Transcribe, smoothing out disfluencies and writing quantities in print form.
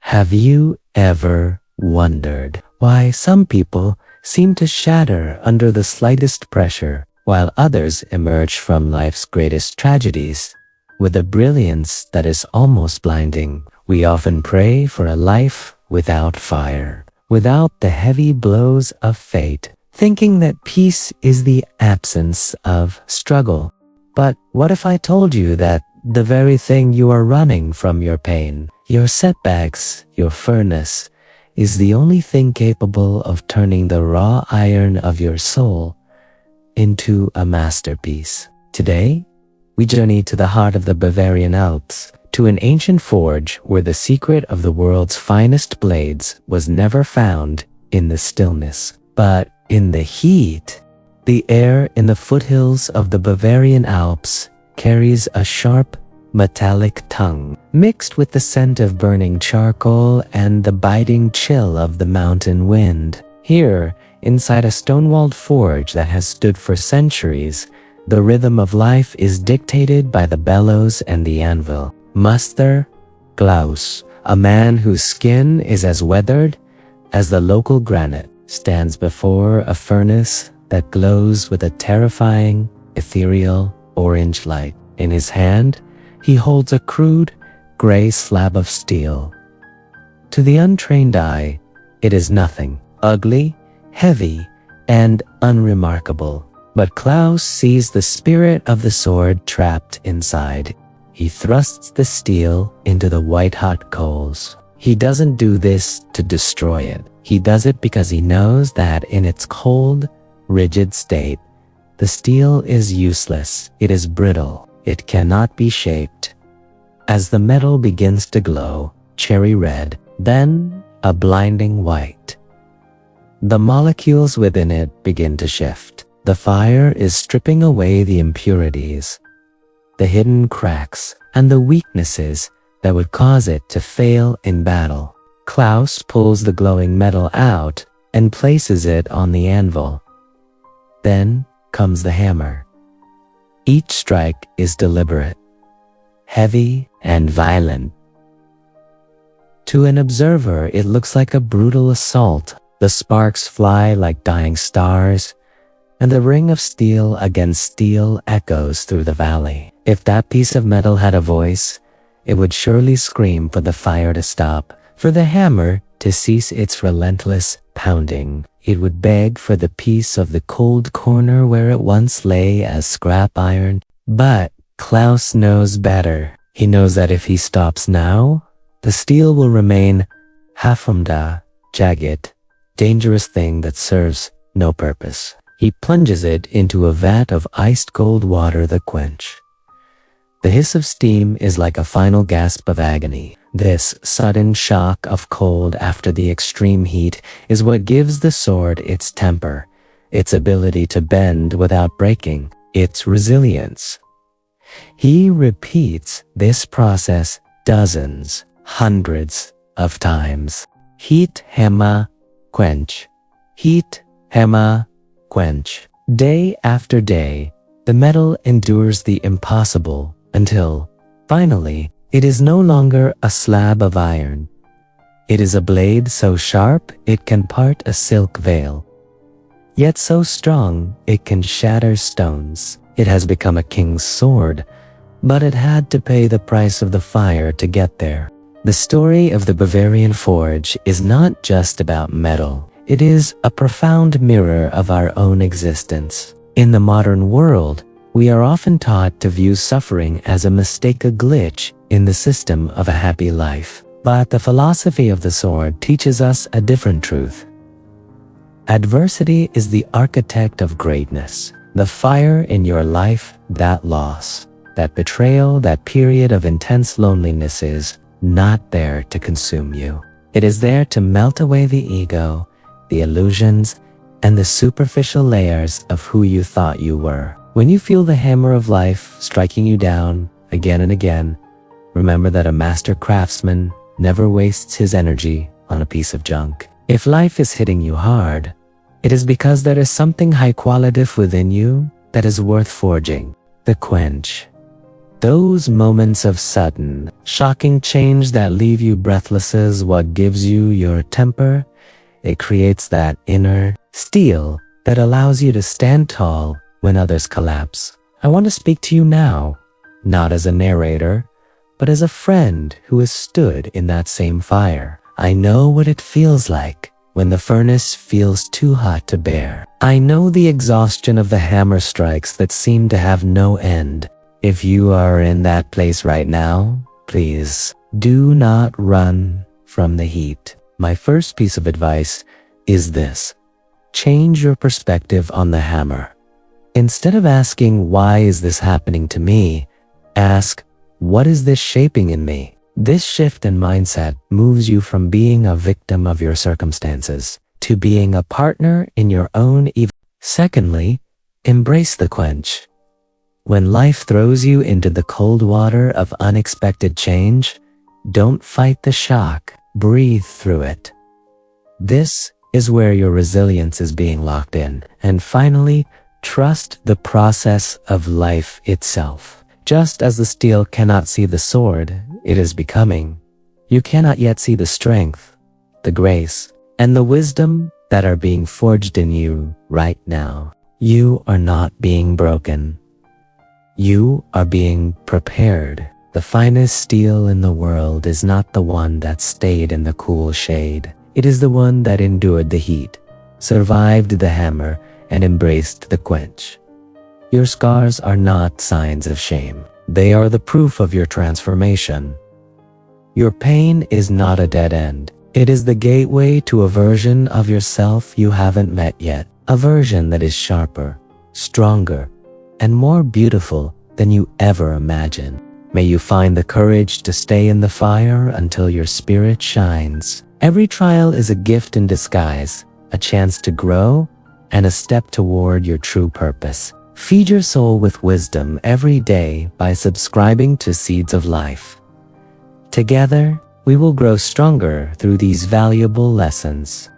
Have you ever wondered why some people seem to shatter under the slightest pressure, while others emerge from life's greatest tragedies with a brilliance that is almost blinding? We often pray for a life without fire, without the heavy blows of fate, thinking that peace is the absence of struggle. But what if I told you that the very thing you are running from, your pain, your setbacks, your furnace, is the only thing capable of turning the raw iron of your soul into a masterpiece? Today, we journey to the heart of the Bavarian Alps, to an ancient forge where the secret of the world's finest blades was never found in the stillness, but in the heat. The air in the foothills of the Bavarian Alps carries a sharp, metallic tongue, mixed with the scent of burning charcoal and the biting chill of the mountain wind. Here, inside a stone-walled forge that has stood for centuries, the rhythm of life is dictated by the bellows and the anvil. Master Klaus, a man whose skin is as weathered as the local granite, stands before a furnace that glows with a terrifying, ethereal orange light. In his hand, he holds a crude, gray slab of steel. To the untrained eye, it is nothing, ugly, heavy, and unremarkable. But Klaus sees the spirit of the sword trapped inside. He thrusts the steel into the white-hot coals. He doesn't do this to destroy it. He does it because he knows that in its cold, rigid state, the steel is useless. It is brittle. It cannot be shaped. As the metal begins to glow, cherry red, then a blinding white, the molecules within it begin to shift. The fire is stripping away the impurities, the hidden cracks, and the weaknesses that would cause it to fail in battle. Klaus pulls the glowing metal out and places it on the anvil. Then comes the hammer. Each strike is deliberate, heavy, and violent. To an observer, it looks like a brutal assault. The sparks fly like dying stars, and the ring of steel against steel echoes through the valley. If that piece of metal had a voice, it would surely scream for the fire to stop, for the hammer to cease its relentless pounding. It would beg for the peace of the cold corner where it once lay as scrap iron. But Klaus knows better. He knows that if he stops now, the steel will remain hafumda, jagged, dangerous thing that serves no purpose. He plunges it into a vat of iced cold water, the Quench. The hiss of steam is like a final gasp of agony. This sudden shock of cold after the extreme heat is what gives the sword its temper, its ability to bend without breaking, its resilience. He repeats this process dozens, hundreds of times. Heat, hammer, quench. Heat, hammer, quench. Day after day, the metal endures the impossible until, finally, it is no longer a slab of iron. It is a blade so sharp it can part a silk veil, yet so strong it can shatter stones. It has become a king's sword, but it had to pay the price of the fire to get there. The story of the Bavarian forge is not just about metal. It is a profound mirror of our own existence. In the modern world, we are often taught to view suffering as a mistake, a glitch in the system of a happy life. But the philosophy of the sword teaches us a different truth. Adversity is the architect of greatness. The fire in your life, that loss, that betrayal, that period of intense loneliness is not there to consume you. It is there to melt away the ego, the illusions, and the superficial layers of who you thought you were. When you feel the hammer of life striking you down again and again, remember that a master craftsman never wastes his energy on a piece of junk. If life is hitting you hard, it is because there is something high qualitative within you that is worth forging. The Quench, Those moments of sudden, shocking change that leave you breathless is what gives you your temper. It creates that inner steel that allows you to stand tall when others collapse. I want to speak to you now, not as a narrator, but as a friend who has stood in that same fire. I know what it feels like when the furnace feels too hot to bear. I know the exhaustion of the hammer strikes that seem to have no end. If you are in that place right now, please do not run from the heat. My first piece of advice is this: change your perspective on the hammer. Instead of asking, why is this happening to me? Ask, what is this shaping in me? This shift in mindset moves you from being a victim of your circumstances to being a partner in your own evil. Secondly, embrace the quench. When life throws you into the cold water of unexpected change, don't fight the shock, breathe through it. This is where your resilience is being locked in. And finally, trust the process of life itself. Just as the steel cannot see the sword it is becoming, you cannot yet see the strength, the grace, and the wisdom that are being forged in you right now. You are not being broken. You are being prepared. The finest steel in the world is not the one that stayed in the cool shade. It is the one that endured the heat, survived the hammer, and embraced the quench. Your scars are not signs of shame. They are the proof of your transformation. Your pain is not a dead end. It is the gateway to a version of yourself you haven't met yet. A version that is sharper, stronger, and more beautiful than you ever imagined. May you find the courage to stay in the fire until your spirit shines. Every trial is a gift in disguise, a chance to grow, and a step toward your true purpose. Feed your soul with wisdom every day by subscribing to Seeds of Life. Together, we will grow stronger through these valuable lessons.